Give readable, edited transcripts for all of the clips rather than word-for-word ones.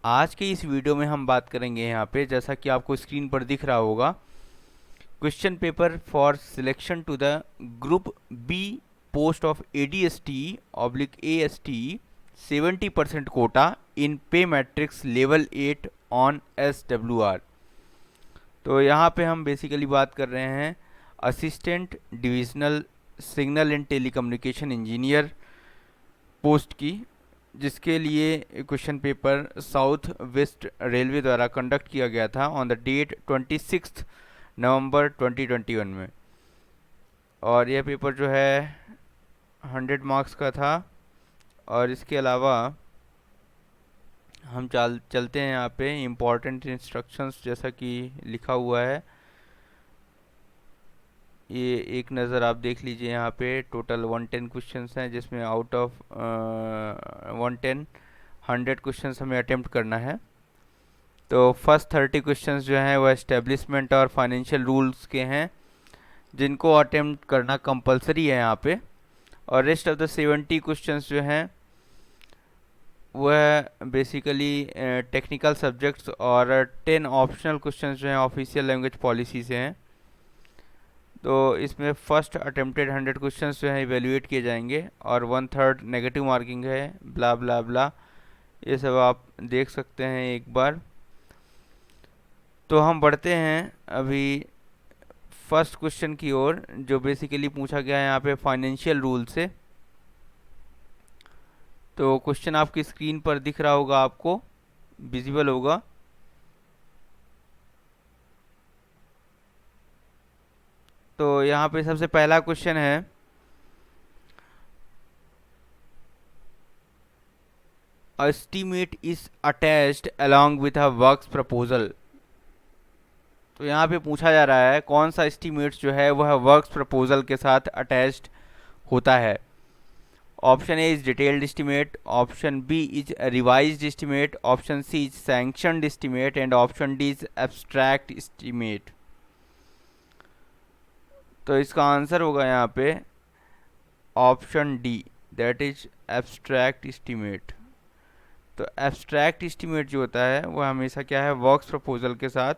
आज के इस वीडियो में हम बात करेंगे यहाँ पे, जैसा कि आपको स्क्रीन पर दिख रहा होगा, question paper for selection to the group B post of ADST/AST 70% quota in pay matrix level 8 on SWR। तो यहाँ पे हम बेसिकली बात कर रहे हैं assistant divisional signal and telecommunication engineer post की, जिसके लिए question paper south west railway द्वारा कंडक्ट किया गया था ऑन द डेट 26 नवंबर 2021 में। और यह पेपर जो है 100 मार्क्स का था। और इसके अलावा हम चलते हैं यहाँ पे इम्पोर्टेंट इंस्ट्रक्शंस, जैसा कि लिखा हुआ है। ये एक नज़र आप देख लीजिए। यहाँ पे टोटल 110 क्वेश्चंस हैं, जिसमें आउट ऑफ 100 क्वेश्चंस हमें अटेम्प्ट करना है। तो फर्स्ट 30 क्वेश्चंस जो हैं वो एस्टेब्लिशमेंट और फाइनेंशियल रूल्स के हैं, जिनको अटेम्प्ट करना कंपलसरी है यहाँ पे। और रेस्ट ऑफ द 70 क्वेश्चंस जो हैं वह बेसिकली टेक्निकल सब्जेक्ट्स और 10 ऑप्शनल क्वेश्चंस जो हैं ऑफिशियल लैंग्वेज पॉलिसी से हैं। तो इसमें फर्स्ट अटेम्प्टेड 100 क्वेश्चंस जो हैं इवेल्युएट किए जाएंगे और 1/3 नेगेटिव मार्किंग है, ब्ला ब्ला ब्ला। ये सब आप देख सकते हैं एक बार। तो हम बढ़ते हैं अभी फर्स्ट क्वेश्चन की ओर, जो बेसिकली पूछा गया है यहाँ पे फाइनेंशियल रूल से। तो क्वेश्चन आपकी स्क्रीन पर दिख रहा होगा, आपको विजिबल होगा। तो यहाँ पे सबसे पहला क्वेश्चन है, estimate is attached along with a works proposal. तो यहाँ पे पूछा जा रहा है कौन सा एस्टीमेट जो है वह वर्क्स प्रपोजल के साथ अटैच्ड होता है। Option A is detailed estimate, option B is revised estimate, option C is sanctioned estimate and option D is abstract estimate. तो इसका आंसर होगा यहाँ पे option D, that is abstract estimate. तो एब्स्ट्रैक्ट एस्टीमेट जो होता है वह हमेशा क्या है, वर्क्स प्रपोजल के साथ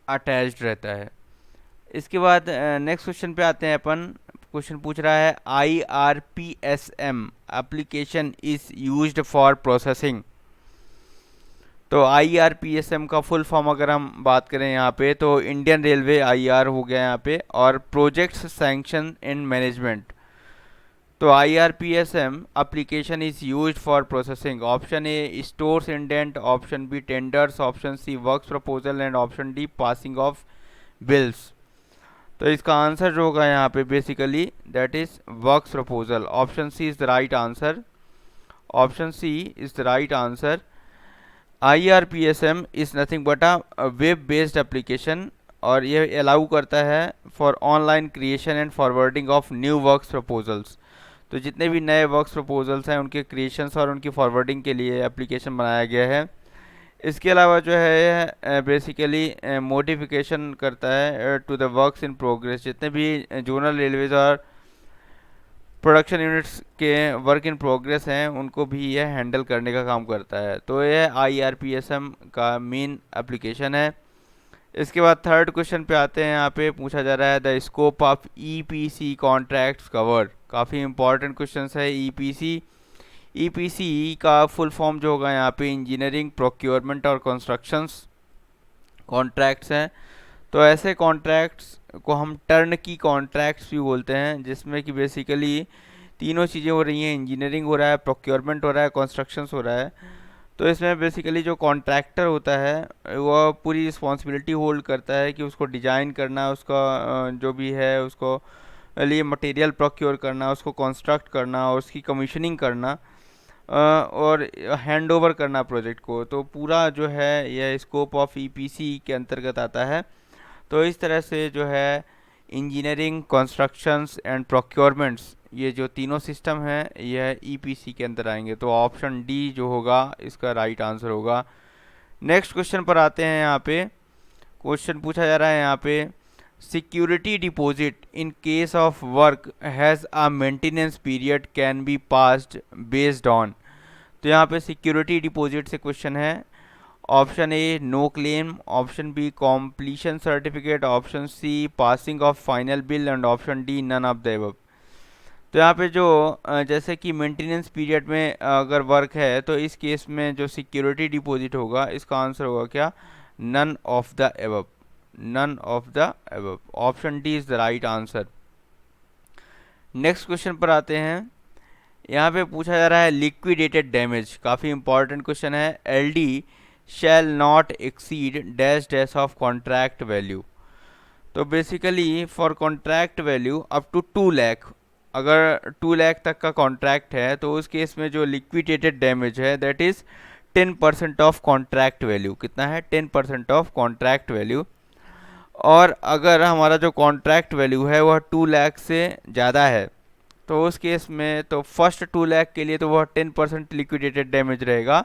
अटैच्ड रहता है। इसके बाद नेक्स्ट क्वेश्चन पे आते हैं अपन। क्वेश्चन पूछ रहा है IRPSM application is used for processing. तो IRPSM का फुल फॉर्म अगर हम बात करें यहाँ पे, तो इंडियन रेलवे IR हो गया यहाँ पे, और प्रोजेक्ट्स सैंक्शन एंड मैनेजमेंट। तो IRPSM application is used for processing. Option A stores indent, option B tenders, option C works proposal and option D passing of bills. तो इसका आंसर जो होगा यहाँ पे basically that is works proposal. Option C is the right answer. Option C is the right answer. IRPSM is nothing but a web based application, और ये allow करता है for online creation and forwarding of new works proposals. तो जितने भी नए works proposals हैं उनके क्रिएशंस और उनकी फॉरवर्डिंग के लिए एप्लीकेशन बनाया गया है। इसके अलावा जो है बेसिकली मॉडिफिकेशन करता है to the works in progress. जितने भी जोनल रेलवेज और प्रोडक्शन यूनिट्स के वर्क इन प्रोग्रेस हैं उनको भी यह हैंडल करने का काम करता है। तो यह IRPSM का मेन एप्लीकेशन है। इसके बाद थर्ड क्वेश्चन पे आते हैं। यहाँ पे पूछा जा रहा है the scope of EPC contracts covered. काफ़ी इंपॉर्टेंट क्वेश्चन है। EPC का फुल फॉर्म जो होगा यहाँ पे इंजीनियरिंग प्रोक्योरमेंट और कंस्ट्रक्शंस कॉन्ट्रैक्ट्स हैं। तो ऐसे कॉन्ट्रैक्ट्स को हम टर्न की कॉन्ट्रैक्ट्स भी बोलते हैं, जिसमें कि बेसिकली तीनों चीज़ें हो रही हैं, इंजीनियरिंग हो रहा है, प्रोक्योरमेंट हो रहा है, कंस्ट्रक्शंस हो रहा है। तो इसमें बेसिकली जो कॉन्ट्रैक्टर होता है वह पूरी रिस्पॉन्सिबिलिटी होल्ड करता है कि उसको डिज़ाइन करना, उसका जो भी है उसको लिए मटेरियल प्रोक्योर करना, उसको कंस्ट्रक्ट करना और उसकी कमीशनिंग करना और हैंड ओवर करना प्रोजेक्ट को। तो पूरा जो है यह स्कोप ऑफ EPC के अंतर्गत आता है। तो इस तरह से जो है इंजीनियरिंग, कंस्ट्रक्शंस एंड प्रोक्योरमेंट्स, ये जो तीनों सिस्टम हैं यह EPC के अंदर आएंगे। तो ऑप्शन डी जो होगा इसका राइट आंसर होगा। नेक्स्ट क्वेश्चन पर आते हैं। यहाँ पे क्वेश्चन पूछा जा रहा है यहाँ पे security deposit in case of work has a maintenance period can be passed based on. तो यहाँ पे सिक्योरिटी डिपॉजिट से क्वेश्चन है। Option A no claim, option B completion certificate, option C passing of final bill and option D none of the above. तो यहाँ पे जो जैसे कि मेंटेनेंस पीरियड में अगर वर्क है तो इस केस में जो सिक्योरिटी डिपॉजिट होगा इसका आंसर होगा क्या, none of the above, none of the above. Option D is the right answer. Next question पर आते हैं। यहाँ पे पूछा जा रहा है लिक्विडेटेड डैमेज, काफ़ी इंपॉर्टेंट क्वेश्चन है। LD shall not exceed dash dash of contract value. तो basically for contract value up to 2 lakh, अगर 2 लाख तक का कॉन्ट्रैक्ट है तो उस केस में जो लिक्विडेटेड डैमेज है that is 10% of contract value. कितना है, 10% ऑफ कॉन्ट्रैक्ट वैल्यू। और अगर हमारा जो कॉन्ट्रैक्ट वैल्यू है वह 2 लाख से ज़्यादा है तो उस केस में तो फर्स्ट 2 लाख के लिए तो वह 10% लिक्विडेटेड डैमेज रहेगा,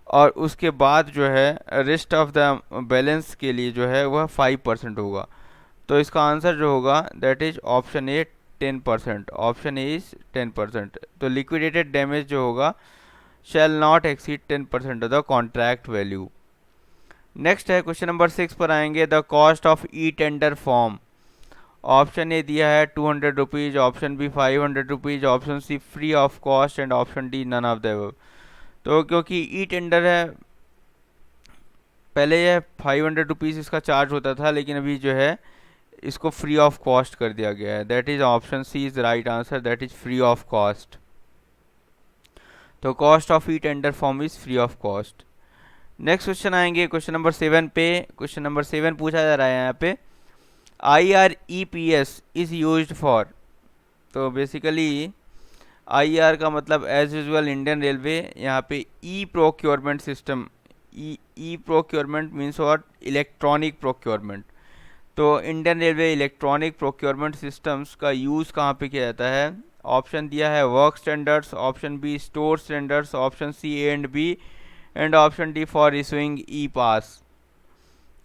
और उसके बाद जो है रेस्ट ऑफ द बैलेंस के लिए जो है वह 5% होगा। तो इसका आंसर जो होगा that is option A 10%। Option A is 10%। तो लिक्विडेटेड डैमेज जो होगा shall not exceed 10% of the contract value. Next है क्वेश्चन नंबर 6 पर आएंगे। The cost of e tender form. Option A दिया है 200 rupees, option B 500 rupees, option C free of cost and option D none of the above. तो क्योंकि e tender है, पहले यह 500 रुपीज़ इसका चार्ज होता था लेकिन अभी जो है इसको फ्री ऑफ कॉस्ट कर दिया गया है। That is option C is the right answer, that is free of cost. तो cost of e tender form is free of cost. Next question आएंगे क्वेश्चन नंबर 7 पे। क्वेश्चन नंबर 7 पूछा जा रहा है यहाँ पे IREPS इज यूज्ड फॉर। तो बेसिकली IR का मतलब एज यूजुअल इंडियन रेलवे, यहाँ पे e procurement system, e procurement means what, electronic procurement. तो Indian railway electronic procurement systems का यूज़ कहाँ पे किया जाता है। ऑप्शन दिया है work standards, option B store standards, option C A and B and option D for issuing e pass.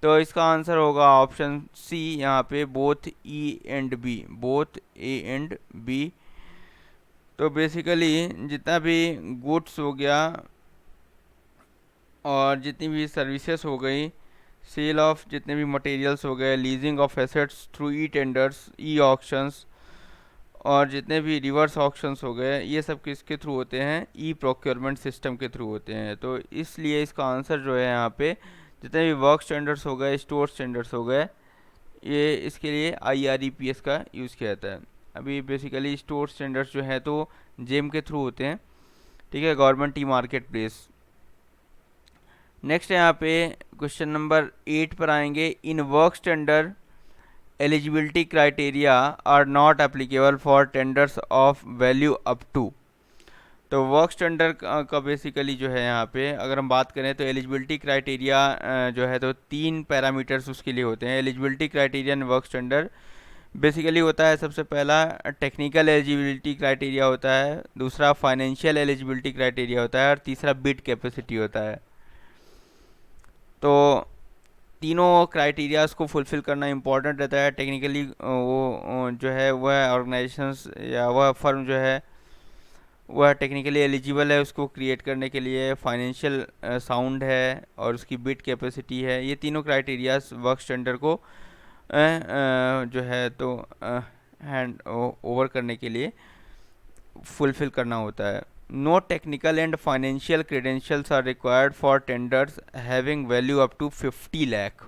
तो इसका आंसर होगा ऑप्शन सी, यहाँ पे both E and B, both A and B. तो बेसिकली जितना भी गुड्स हो गया और जितनी भी सर्विसेज हो गई, सेल ऑफ जितने भी मटेरियल्स हो गए, leasing of assets through e tenders, e auctions, और जितने भी रिवर्स ऑक्शंस हो गए, ये सब किसके थ्रू होते हैं, ई प्रोक्योरमेंट सिस्टम के थ्रू होते हैं। तो इसलिए इसका आंसर जो है यहाँ पे जितने भी वर्क स्टैंडर्ड्स हो गए, स्टोर स्टैंडर्ड्स हो गए, ये इसके लिए IREPS का यूज़ किया जाता है। अभी बेसिकली स्टोर स्टैंडर्ड्स जो है तो जेम के थ्रू होते हैं, ठीक है, government e market place. Next है यहाँ पे क्वेश्चन नंबर 8 पर आएंगे। In work standard eligibility criteria are not applicable for tenders of value up to. तो वर्क स्टैंडर्ड का बेसिकली जो है यहाँ पे अगर हम बात करें तो एलिजिबिलिटी क्राइटेरिया जो है तो 3 पैरामीटर्स उसके लिए होते हैं। एलिजिबिलिटी क्राइटेरिया इन वर्क स्टैंडर्ड बेसिकली होता है, सबसे पहला टेक्निकल एलिजिबिलिटी क्राइटेरिया होता है, दूसरा फाइनेंशियल एलिजिबिलिटी क्राइटेरिया होता है और तीसरा बिड कैपेसिटी होता है। तो तीनों क्राइटेरियाज को फुलफ़िल करना इम्पॉर्टेंट रहता है। टेक्निकली वो जो है वह ऑर्गेनाइजेशंस या वह फर्म जो है वह टेक्निकली एलिजिबल है उसको क्रिएट करने के लिए, फाइनेंशियल साउंड है और उसकी बिड कैपेसिटी है। ये तीनों क्राइटेरियाज वर्क स्टैंडर्ड को जो है तो हैंड ओवर करने के लिए फुलफ़िल करना होता है। No technical and financial credentials are required for tenders having value up to 50 lakh.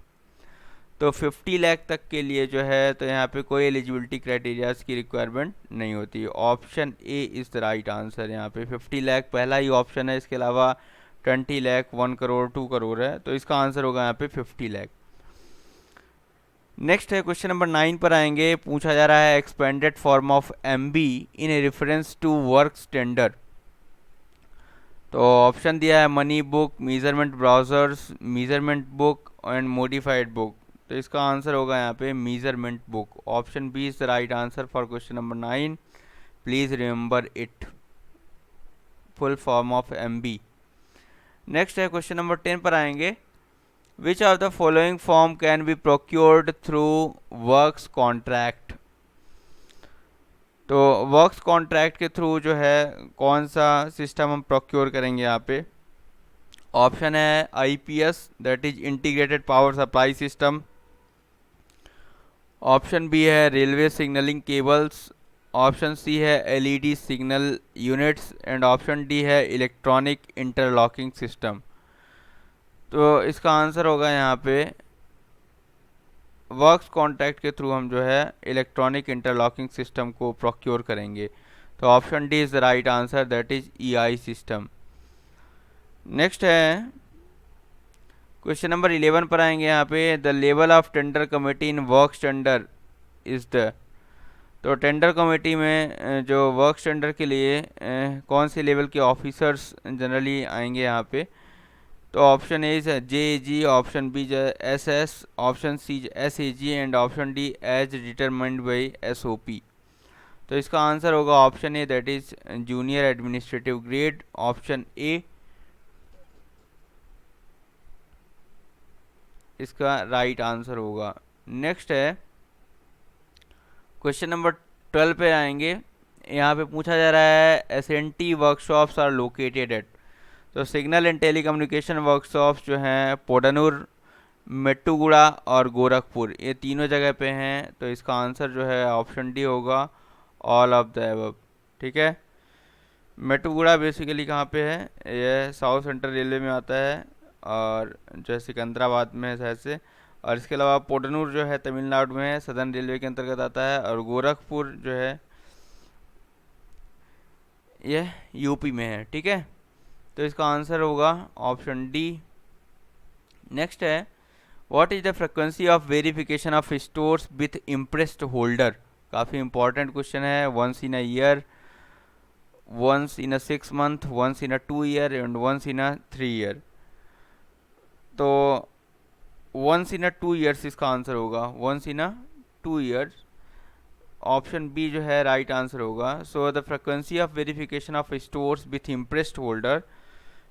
तो 50 लाख तक के लिए जो है तो यहाँ पे कोई एलिजिबिलिटी क्राइटेरियाज की रिक्वायरमेंट नहीं होती। Option A is the right answer. यहाँ पे 50 लाख पहला ही ऑप्शन है, इसके अलावा 20 लाख, 1 करोड़, 2 करोड़ है, तो इसका आंसर होगा यहाँ पे 50 लाख। नेक्स्ट है क्वेश्चन नंबर 9 पर आएंगे। पूछा जा रहा है expanded form of MB in reference to work standard. तो ऑप्शन दिया है money book, measurement browsers, measurement book and modified book. तो इसका आंसर होगा यहाँ पे measurement book. Option B is the right answer for question number 9। Please remember it, full form of MB। Next है question number 10 पर आएंगे। Which of the following form can be procured through works contract. तो works contract के through जो है कौन सा system हम प्रोक्योर करेंगे यहाँ पे। ऑप्शन है IPS, that is integrated power supply system. Option B है railway signalling cables. Option C है LED signal units and option D है इलेक्ट्रॉनिक इंटरलॉकिंग सिस्टम। तो इसका आंसर होगा यहाँ पे वर्क्स कॉन्टैक्ट के थ्रू हम जो है इलेक्ट्रॉनिक इंटरलॉकिंग सिस्टम को प्रोक्योर करेंगे। तो option D is the right answer, that is EI system. Next है क्वेश्चन नंबर 11 पर आएंगे यहाँ पे। The level of tender committee in works tender is the. तो टेंडर कमेटी में जो वर्क्स टेंडर के लिए कौन से लेवल के ऑफिसर्स जनरली आएंगे यहाँ पे। तो option A JAG, option B SS, option C SAG and option D as determined by SOP। तो इसका आंसर होगा option A, that is junior administrative grade. Option A इसका राइट आंसर होगा। नेक्स्ट है क्वेश्चन नंबर 12 पे आएंगे। यहाँ पे पूछा जा रहा है SNT workshops are located at. तो सिग्नल एंड टेलीकम्युनिकेशन वर्कशॉप्स जो हैं पोडानूर, मेट्टुगुड़ा और गोरखपुर, ये तीनों जगह पे हैं। तो इसका आंसर जो है ऑप्शन डी होगा, ऑल ऑफ द एबव। ठीक है। मेट्टुगुड़ा बेसिकली कहाँ पे है, ये साउथ सेंट्रल रेलवे में आता है और जो है सिकंदराबाद में है शायद से। और इसके अलावा पोडानूर जो है तमिलनाडु में है, सदर्न रेलवे के अंतर्गत आता है। और गोरखपुर जो है यह यूपी में है। ठीक है। तो इसका आंसर होगा ऑप्शन डी। नेक्स्ट है what is the frequency of verification of stores with impressed holder. काफ़ी इंपॉर्टेंट क्वेश्चन है। Once in a year, once in a 6 month, once in a 2 year and once in a 3 year. तो once in a 2 years इसका answer होगा, once in a 2 years. Option B जो है right answer होगा। So the frequency of verification of stores with impressed holder,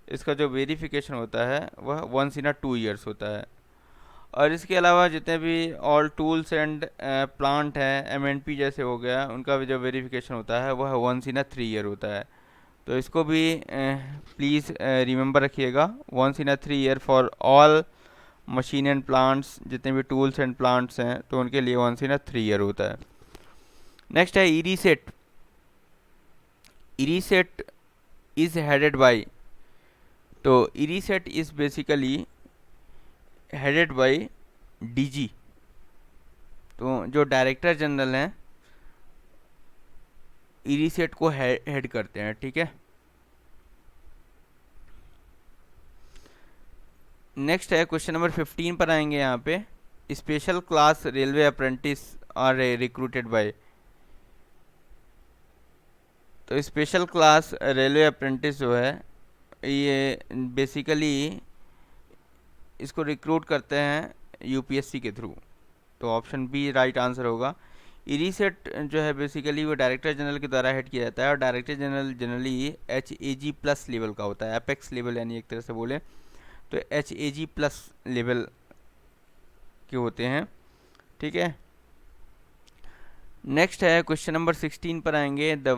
इसका जो verification होता है वह वंस इन अ 2 ईयर्स होता है। और इसके अलावा जितने भी ऑल टूल्स एंड प्लांट हैं, MNP जैसे हो गया, उनका भी जो वेरिफिकेशन होता है वह वंस इन अ 3 ईयर होता है। तो इसको भी प्लीज़ रिमेंबर रखिएगा, once in a 3 year for all machine and plants, जितने भी टूल्स एंड प्लांट्स हैं तो उनके लिए वंस इन अ 3 ईयर होता है। नेक्स्ट है IRISET. IRISET is headed by. तो IRISET is basically headed by DG। तो जो डायरेक्टर जनरल हैं इरीसेट को हेड करते हैं। ठीक है। नेक्स्ट है क्वेश्चन नंबर 15 पर आएंगे यहाँ पे। Special class railway apprentice are recruited by. तो स्पेशल क्लास रेलवे अप्रेंटिस जो है ये बेसिकली इसको रिक्रूट करते हैं UPSC के थ्रू। तो ऑप्शन बी राइट आंसर होगा। इरीसेट जो है बेसिकली वो डायरेक्टर जनरल के द्वारा हेड किया जाता है और director general generally HAG+ level का होता है, एपेक्स लेवल यानी एक तरह से बोले तो HAG+ लेवल के होते हैं। ठीक है। नेक्स्ट है क्वेश्चन नंबर 16 पर आएंगे। The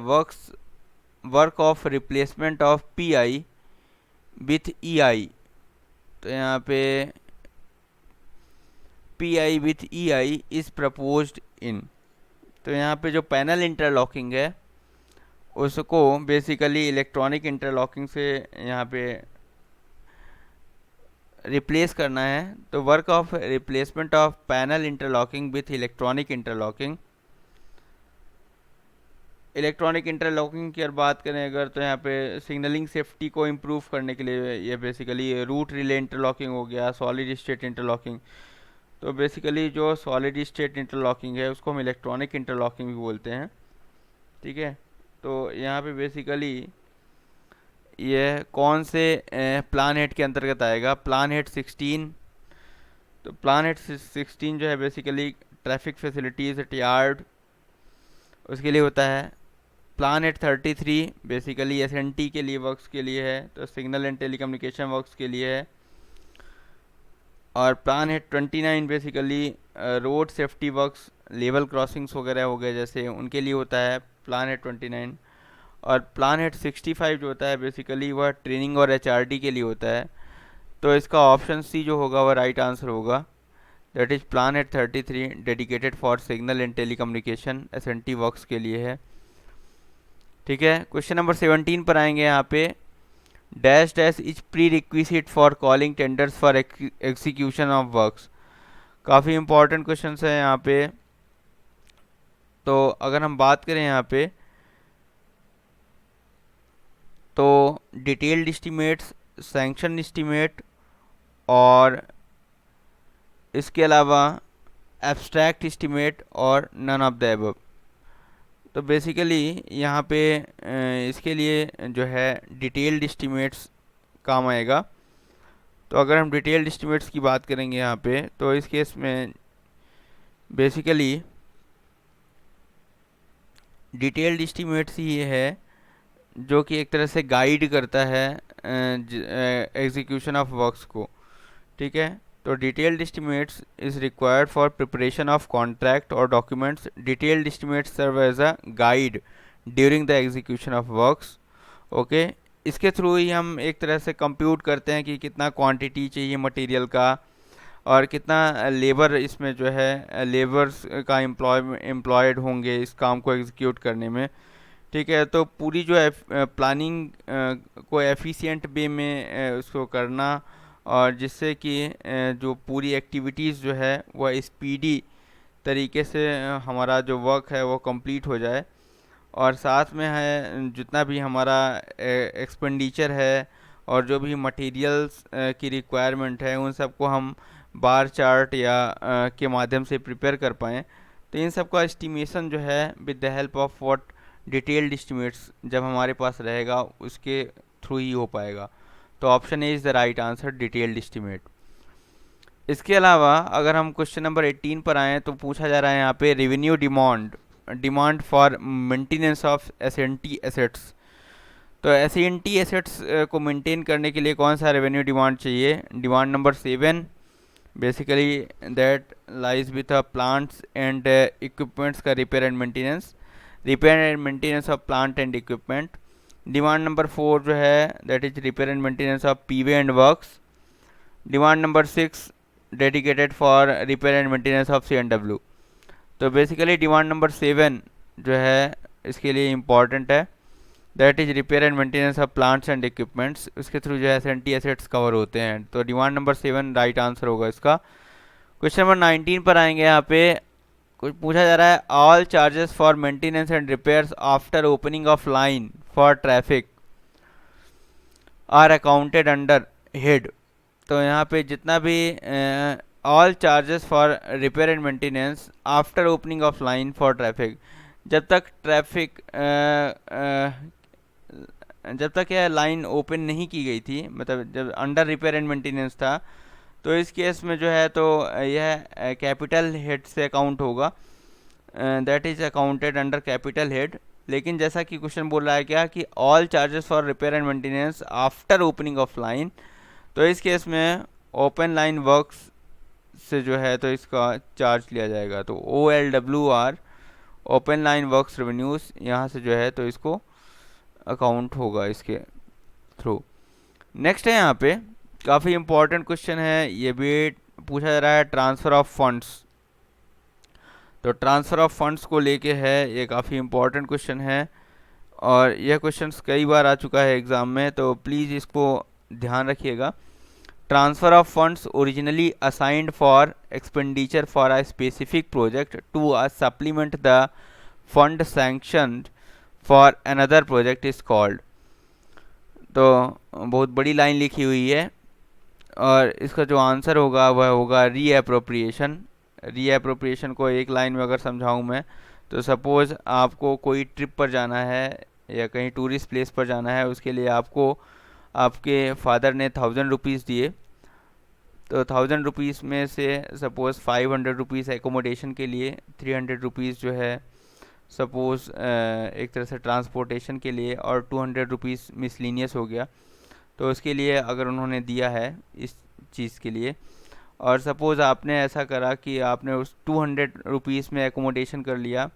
work of replacement of PI with EI। तो यहाँ पे PI with EI is proposed इन। तो यहाँ पे जो पैनल इंटरलॉकिंग है उसको बेसिकली इलेक्ट्रॉनिक इंटरलॉकिंग से यहाँ पे रिप्लेस करना है। तो work of replacement of panel interlocking with electronic interlocking. Electronic interlocking की अगर बात करें अगर, तो यहाँ पे सिग्नलिंग सेफ्टी को इम्प्रूव करने के लिए ये बेसिकली रूट रिले इंटरलॉकिंग हो गया, सॉलिड स्टेट इंटरलॉकिंग। तो बेसिकली जो सॉलिड स्टेट इंटरलॉकिंग है उसको हम इलेक्ट्रॉनिक इंटरलॉकिंग भी बोलते हैं। ठीक है। तो यहाँ पे बेसिकली ये कौन से प्लान हेड के अंतर्गत आएगा, प्लान हेड 16। तो प्लान हेड 16 जो है basically traffic facilities at yard उसके लिए होता है। प्लान एट 33 बेसिकली SNT के लिए वर्क्स के लिए है, तो सिग्नल एंड टेलीकम्युनिकेशन वर्क्स के लिए है। और plan head 29 basically road safety works, level crossings वगैरह हो गए जैसे, उनके लिए होता है प्लान हेड 29। और प्लान हेड 65 जो होता है बेसिकली वह ट्रेनिंग और एचआरडी के लिए होता है। तो इसका ऑप्शन सी जो होगा वह राइट आंसर होगा, that is plan head 33 dedicated for signal and telecommunication SNT works के लिए है। ठीक है, क्वेश्चन नंबर 17 पर आएंगे यहाँ पे। Dash dash is pre requisite for calling tenders for execution of works. काफ़ी इंपॉर्टेंट क्वेश्चन है यहाँ पे। तो अगर हम बात करें यहाँ पे, तो डिटेल्ड एस्टीमेट्स, सैंक्शन एस्टीमेट और इसके अलावा एब्स्ट्रैक्ट एस्टीमेट और नन ऑफ द अबव। तो बेसिकली यहाँ पे इसके लिए जो है डिटेल्ड एस्टीमेट्स काम आएगा। तो अगर हम डिटेल्ड एस्टीमेट्स की बात करेंगे यहाँ पे, तो इस केस में बेसिकली डिटेल्ड एस्टीमेट्स ही है जो कि एक तरह से गाइड करता है एग्जीक्यूशन ऑफ वर्क्स को। ठीक है, तो detailed estimates is required for preparation of contract और documents. Detailed estimates serve as a guide during the execution of works. Okay, इसके थ्रू ही हम एक तरह से कंप्यूट करते हैं कि कितना क्वांटिटी चाहिए मटेरियल का और कितना लेबर इसमें जो है लेबर्स का एम्प्लॉयड होंगे इस काम को एग्जीक्यूट करने में। ठीक है, तो पूरी जो है प्लानिंग को एफिशिएंट वे में उसको करना, और जिससे कि जो पूरी एक्टिविटीज़ जो है वह स्पीडी तरीके से हमारा जो वर्क है वो कंप्लीट हो जाए। और साथ में है जितना भी हमारा एक्सपेंडिचर है और जो भी मटेरियल्स की रिक्वायरमेंट है उन सबको हम बार चार्ट या के माध्यम से प्रिपेयर कर पाएँ। तो इन सब का एस्टिमेशन जो है with the help of what detailed estimates जब हमारे पास रहेगा उसके थ्रू ही हो पाएगा। तो option A is the right answer, detailed estimate. इसके अलावा अगर हम क्वेश्चन नंबर 18 पर आएँ तो पूछा जा रहा है यहाँ पे revenue demand for maintenance of SNT assets. तो एसएनटी एसेट्स को मेंटेन करने के लिए कौन सा रेवेन्यू डिमांड चाहिए? Demand number 7 basically that lies with plants and equipments का repair and maintenance of plant and equipment. Demand number 4 जो है that is repair and maintenance of P way and works. Demand number 6 dedicated for repair and maintenance of CNW। तो basically demand number 7 जो है इसके लिए important है, that is repair and maintenance of plants and equipments. उसके through जो है SNT assets cover होते हैं। तो डिमांड नंबर 7 राइट आंसर होगा इसका। क्वेश्चन नंबर 19 पर आएंगे। यहाँ पे कुछ पूछा जा रहा है all charges for maintenance and repairs after opening of line for traffic are accounted under head. तो यहाँ पे जितना भी all charges for repair and maintenance after opening of line for traffic, जब तक यह लाइन ओपन नहीं की गई थी, मतलब जब अंडर रिपेयर एंड मेंटेनेंस था, तो इस केस में जो है तो यह कैपिटल हेड से अकाउंट होगा, that is accounted under capital head. लेकिन जैसा कि क्वेश्चन बोल रहा है क्या कि all charges for repair and maintenance after opening of line, तो इस केस में ओपन लाइन वर्क्स से जो है तो इसका चार्ज लिया जाएगा। तो OLWR open line works revenues यहाँ से जो है तो इसको अकाउंट होगा इसके थ्रू। नेक्स्ट है यहाँ पे काफ़ी इंपॉर्टेंट क्वेश्चन है, ये भी पूछा जा रहा है ट्रांसफ़र ऑफ फंड्स। तो ट्रांसफ़र ऑफ फंड्स को लेके है, ये काफ़ी इंपॉर्टेंट क्वेश्चन है और यह क्वेश्चन कई बार आ चुका है एग्ज़ाम में, तो प्लीज़ इसको ध्यान रखिएगा। Transfer of funds originally assigned for expenditure for a specific project to a supplement the fund sanctioned for another project is called. तो बहुत बड़ी लाइन लिखी हुई है और इसका जो आंसर होगा वह होगा रीअप्रोप्रिएशन। रीअप्रोप्रिएशन को एक लाइन में अगर समझाऊं मैं, तो सपोज़ आपको कोई ट्रिप पर जाना है या कहीं टूरिस्ट प्लेस पर जाना है, उसके लिए आपको आपके फादर ने 1000 रुपीज़ दिए। तो 1000 रुपीज़ में से सपोज़ 500 रुपीज़ एकोमोडेशन के लिए, 300 रुपीज़ जो है सपोज़ एक तरह से ट्रांसपोर्टेशन के लिए, और 200 रुपीज़ मिसलिनियस हो गया। तो उसके लिए अगर उन्होंने दिया है इस चीज़ के लिए, और सपोज़ आपने ऐसा करा कि आपने उस 200 रुपीज़ में एकोमोडेशन कर लिया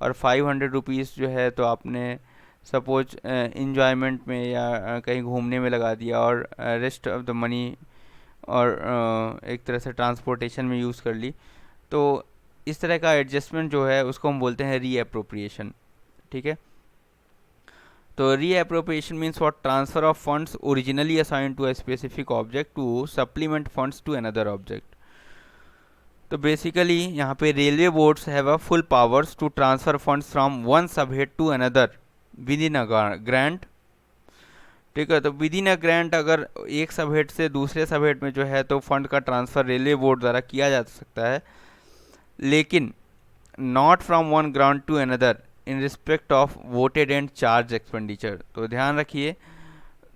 और 500 रुपीज़ जो है तो आपने सपोज इंजॉयमेंट में या कहीं घूमने में लगा दिया, और रेस्ट ऑफ द मनी और एक तरह से ट्रांसपोर्टेशन में यूज़ कर ली। तो इस तरह का एडजस्टमेंट जो है उसको हम बोलते हैं रीअप्रोप्रिएशन। ठीक है, तो reappropriation means what transfer of funds originally assigned to a specific object to supplement funds to another object. तो बेसिकली यहाँ पे railway boards have a full powers to transfer funds from one subhead to another within a grant. ठीक है, तो with in a grant अगर एक सबहेड से दूसरे सबहेड में जो है तो फंड का ट्रांसफ़र रेलवे बोर्ड द्वारा किया जा सकता है, लेकिन not from one grant to another in respect of voted and charge expenditure. तो ध्यान रखिए,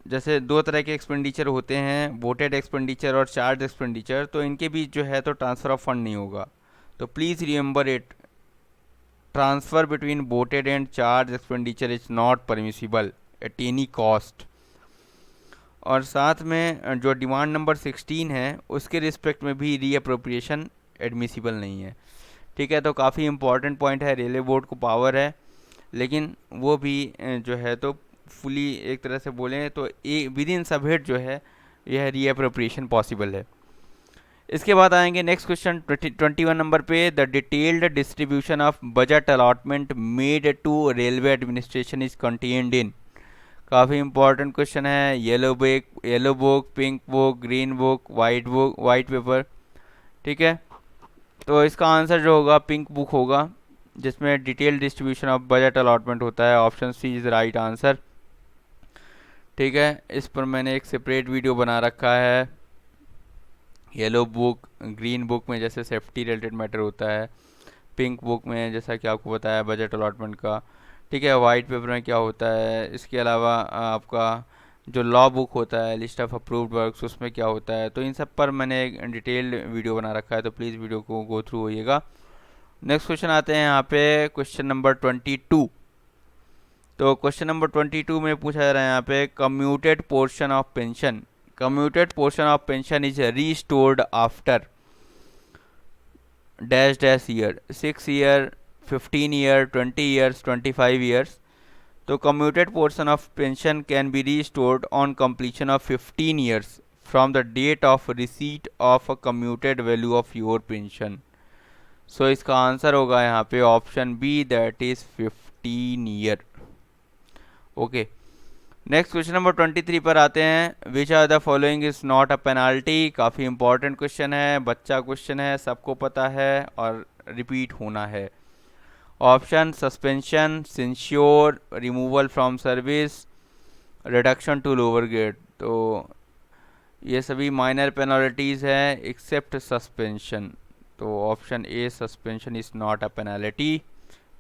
जैसे दो तरह के एक्सपेंडिचर होते हैं, वोटेड एक्सपेंडिचर और चार्ज एक्सपेंडिचर, तो इनके बीच जो है तो ट्रांसफ़र ऑफ फंड नहीं होगा। तो please remember it, transfer between voted and charge expenditure is not permissible at any cost. और साथ में जो डिमांड नंबर 16 है उसके रिस्पेक्ट में भी रीअप्रोप्रिएशन एडमिसिबल नहीं है। ठीक है, तो काफ़ी इंपॉर्टेंट पॉइंट है, रेलवे बोर्ड को पावर है, लेकिन वो भी जो है तो फुली एक तरह से बोलें तो विद इन सबहेड जो है यह रीअप्रोप्रिएशन पॉसिबल है। इसके बाद आएंगे नेक्स्ट क्वेश्चन 21 नंबर पे, the detailed distribution of budget allotment made to railway administration is contained in. काफ़ी इंपॉर्टेंट क्वेश्चन है, yellow book, pink book, green book, white paper. ठीक है, तो इसका आंसर जो होगा पिंक बुक होगा, जिसमें detail distribution of budget allotment होता है। Option C is right answer. ठीक है, इस पर मैंने एक सेपरेट वीडियो बना रखा है। येलो बुक, ग्रीन बुक में जैसे सेफ्टी रिलेटेड मैटर होता है, पिंक बुक में जैसा कि आपको बताया बजट अलॉटमेंट का। ठीक है, वाइट पेपर में क्या होता है, इसके अलावा आपका जो लॉ बुक होता है, लिस्ट ऑफ अप्रूव्ड वर्क्स, उसमें क्या होता है। तो इन सब पर मैंने एक डिटेल्ड वीडियो बना रखा है, तो प्लीज़ वीडियो को गो थ्रू होइएगा। नेक्स्ट क्वेश्चन आते हैं यहाँ पे, क्वेश्चन नंबर 22। तो क्वेश्चन नंबर 22 में पूछा जा रहा है यहाँ पे, commuted portion of pension, commuted portion of pension is restored after dash dash year, 6 year, 15 year, 20 years, 25 years. तो commuted portion of pension can be restored on completion of 15 years from the date of receipt of a commuted value of your pension. So इसका answer होगा यहाँ पे option B, that is 15 year. Okay, next question number 23 पर आते हैं, which are the following is not a penalty. काफ़ी important question है, बच्चा क्वेश्चन है, सबको पता है और रिपीट होना है। Option suspension, censure, removal from service, reduction to lower grade. तो ये सभी माइनर पेनल्टीज़ हैं एक्सेप्ट सस्पेंशन। तो option A, suspension is not a penalty,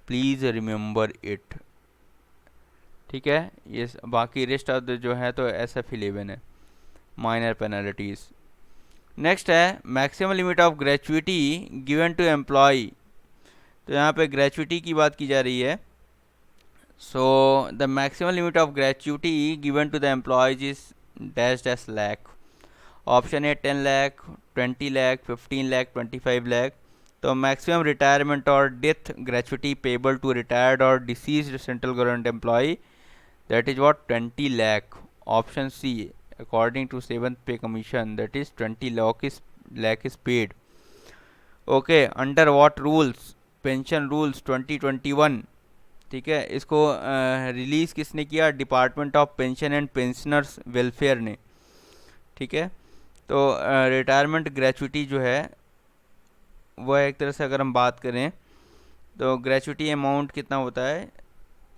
please remember it. ठीक है, ये बाकी रेस्ट ऑफ द जो है तो SF11 है, माइनर पेनल्टीज़। नेक्स्ट है, maximum limit of gratuity given to employee. तो यहाँ पे ग्रेचुइटी की बात की जा रही है। So the maximum limit of gratuity given to the employees is dash dash lakh. Option A 10 lakh, 20 lakh, 15 lakh, 25 lakh. तो मैक्सिमम रिटायरमेंट और death gratuity payable to retired और deceased central government employee, that is what 20 lakh. Option C, according to 7th pay commission, that is 20 lakh is paid. Okay, under what rules, pension rules 2021। ठीक है, इसको release किसने किया, department of pension and pensioners welfare ने। ठीक है, तो retirement gratuity जो है वह एक तरह से अगर हम बात करें तो ग्रेचुइटी अमाउंट कितना होता है,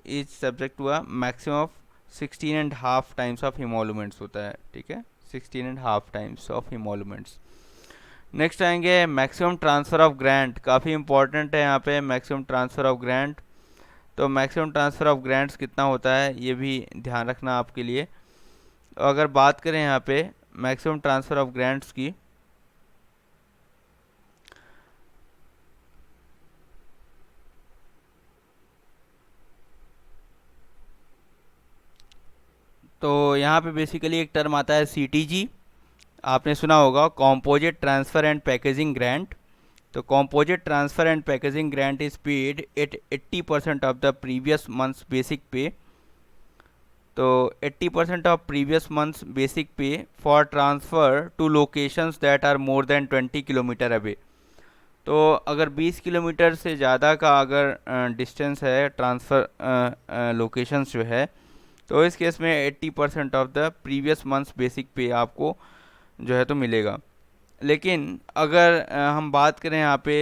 is subject to a maximum of 16.5 times of emoluments होता है। ठीक है, 16.5 टाइम्स ऑफ इमोलूमेंट्स। नेक्स्ट आएंगे मैक्सिमम ट्रांसफ़र ऑफ ग्रांट, काफ़ी इंपॉर्टेंट है यहाँ पे मैक्सिमम ट्रांसफ़र ऑफ ग्रांट। तो मैक्सिमम ट्रांसफ़र ऑफ ग्रांट्स कितना होता है ये भी ध्यान रखना आपके लिए। अगर बात करें यहाँ पे मैक्सिमम ट्रांसफ़र ऑफ ग्रांट्स की, तो यहाँ पे बेसिकली एक टर्म आता है CTG, आपने सुना होगा composite transfer and packaging grant. तो composite transfer and packaging grant is paid at 80% of the previous months basic pay. तो 80% of previous months basic pay for transfer to locations that are more than 20 kilometre away. तो अगर 20 kilometre से ज़्यादा का अगर distance है transfer locations जो है, तो इस केस में 80% of the previous months basic पे आपको जो है तो मिलेगा। लेकिन अगर हम बात करें यहाँ पे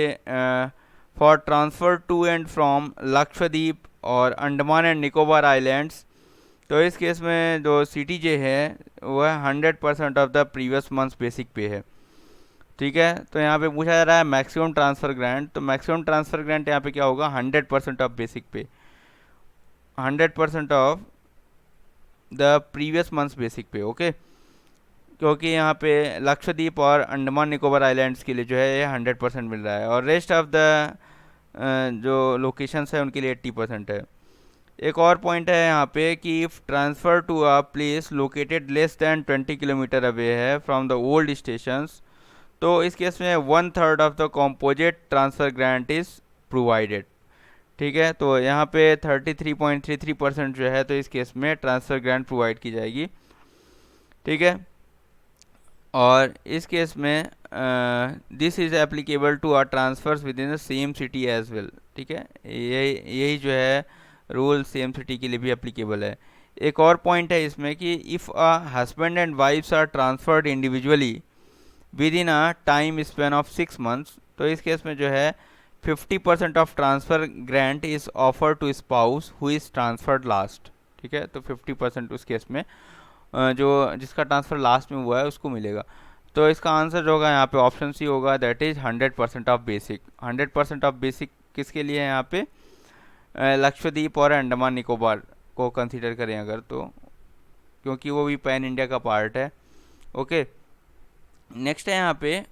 for transfer to and from Lakshadweep और अंडमान एंड निकोबार आइलैंड्स, तो इस केस में जो CTJ है वह 100% of the previous months basic पे है। ठीक है, तो यहाँ पे पूछा जा रहा है मैक्सिमम ट्रांसफ़र ग्रांट। तो मैक्सिमम ट्रांसफ़र ग्रांट यहाँ पे क्या होगा, 100% ऑफ बेसिक पे, 100% of the previous months basic पे। ओके, क्योंकि यहाँ पे लक्षद्वीप और अंडमान निकोबार आइलैंड्स के लिए जो है ये 100% मिल रहा है, और रेस्ट ऑफ द जो लोकेशंस है उनके लिए 80% है। एक और पॉइंट है यहाँ पे कि if transfer to a place located less than 20 kilometre away है फ्रॉम द ओल्ड स्टेशंस, तो इस केस में 1/3 of the composite transfer grant is provided. ठीक है, तो यहाँ पे 33.33% जो है तो इस केस में ट्रांसफ़र ग्रांट प्रोवाइड की जाएगी। ठीक है, और इस केस में this is applicable to are transfers within the same city as well. ठीक है, यही जो है रूल सेम सिटी के लिए भी एप्लीकेबल है। एक और पॉइंट है इसमें कि if a husband and wifes are transferred individually within a time span of 6 months, तो इस केस में जो है 50% of transfer grant is offer to spouse who is transferred last. ठीक है, तो 50% उस केस में जो जिसका ट्रांसफ़र लास्ट में हुआ है उसको मिलेगा। तो इसका आंसर जो होगा यहाँ पे ऑप्शन सी होगा, that is 100% of basic. 100% of basic किसके लिए है यहाँ पे, लक्षद्वीप और अंडमान निकोबार को कंसीडर करें अगर, तो क्योंकि वो भी पैन इंडिया का पार्ट है। ओके, नेक्स्ट है यहाँ पे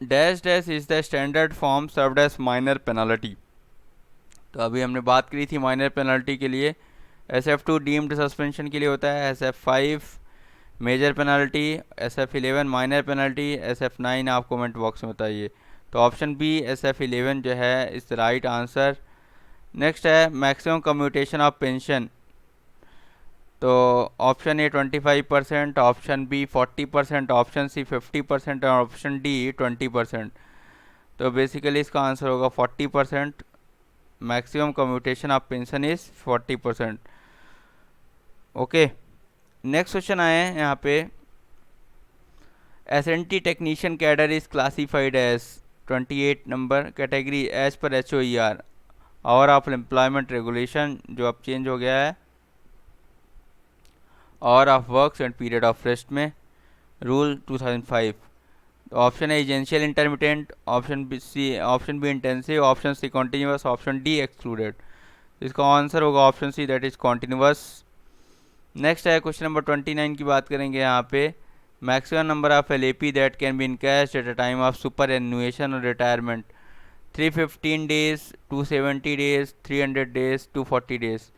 dash dash is the standard form served as minor penalty. तो अभी हमने बात करी थी माइनर पेनल्टी के लिए SF2 डीम्ड सस्पेंशन के लिए होता है, SF5 major penalty, SF11 minor penalty, SF9 आप कमेंट बॉक्स में बताइए। तो ऑप्शन बी SF11 जो है इस राइट आंसर। नेक्स्ट है मैक्सिमम कम्यूटेशन ऑफ पेंशन। तो option A 25%, option B 40%, option C 50% और ऑप्शन डी 20%। तो बेसिकली इसका आंसर होगा 40%। Maximum commutation of pension is 40%। Okay, next question आए हैं यहाँ पे, SNT technician cadre is classified as 28 number category as per HOER hour of employment regulation, जो अब चेंज हो गया है hour of works and period of rest में, रूल 2005। ऑप्शन है essential intermittent, option B intensive, option C continuous, option D excluded. इसका answer होगा option C, that is continuous. Next है क्वेश्चन नंबर 29 की बात करेंगे यहाँ पे, maximum number of LAP that can be encashed at a time of superannuation और retirement, 315 days, 270 days, 300 days, 240 days.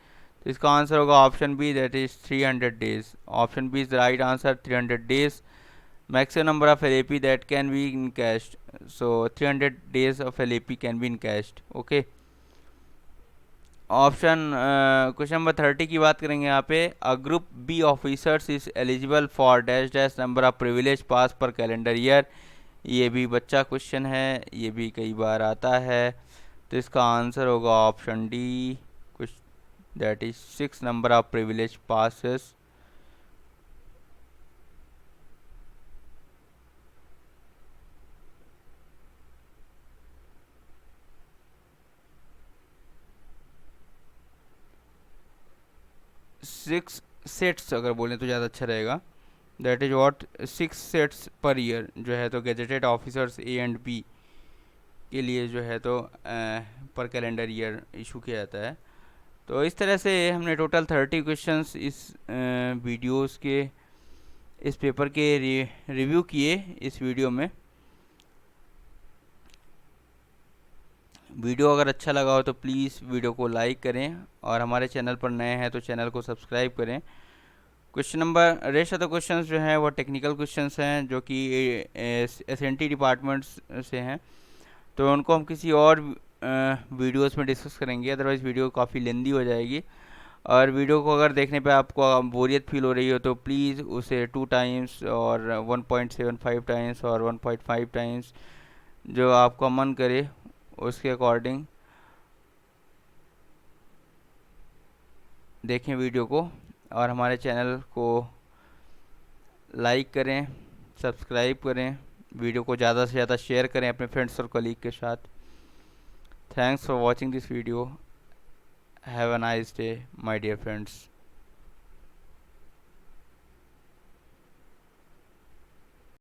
तो इसका आंसर होगा option B, that is 300 days. Option B is the right answer, 300 days. Maximum number of LAP that can be encashed, so 300 days of LAP can be encashed. Okay, option question number 30 की बात करेंगे यहाँ पे, a group B officers is eligible for dash dash number of privilege pass per calendar year. ये भी बच्चा question है, ये भी कई बार आता है। तो इसका आंसर होगा ऑप्शन डी, कुछ that is 6 number of privilege passes. Six sets अगर बोलें तो ज़्यादा अच्छा रहेगा, that is what 6 sets per year जो है तो gazetted officers A and B के लिए जो है तो पर कैलेंडर ईयर इशू किया जाता है। तो इस तरह से हमने टोटल 30 क्वेश्चंस इस वीडियोस के इस पेपर के रिव्यू किए इस वीडियो में। वीडियो अगर अच्छा लगा हो तो प्लीज़ वीडियो को लाइक करें, और हमारे चैनल पर नए हैं तो चैनल को सब्सक्राइब करें। Question number rest of the questions जो हैं वो टेक्निकल क्वेश्चंस हैं जो कि एसएनटी डिपार्टमेंट्स से हैं, तो उनको हम किसी और वीडियोस में डिस्कस करेंगे, अदरवाइज़ वीडियो काफ़ी लेंदी हो जाएगी। और वीडियो को अगर देखने पे आपको बोरियत फील हो रही हो तो प्लीज़ उसे 2 टाइम्स और 1.75 टाइम्स और 1.5 टाइम्स, जो आपका मन करे उसके अकॉर्डिंग देखें वीडियो को। और हमारे चैनल को लाइक करें, सब्सक्राइब करें, वीडियो को ज़्यादा से ज़्यादा शेयर करें अपने फ्रेंड्स और कलीग के साथ। Thanks for watching this video. Have a nice day my dear friends.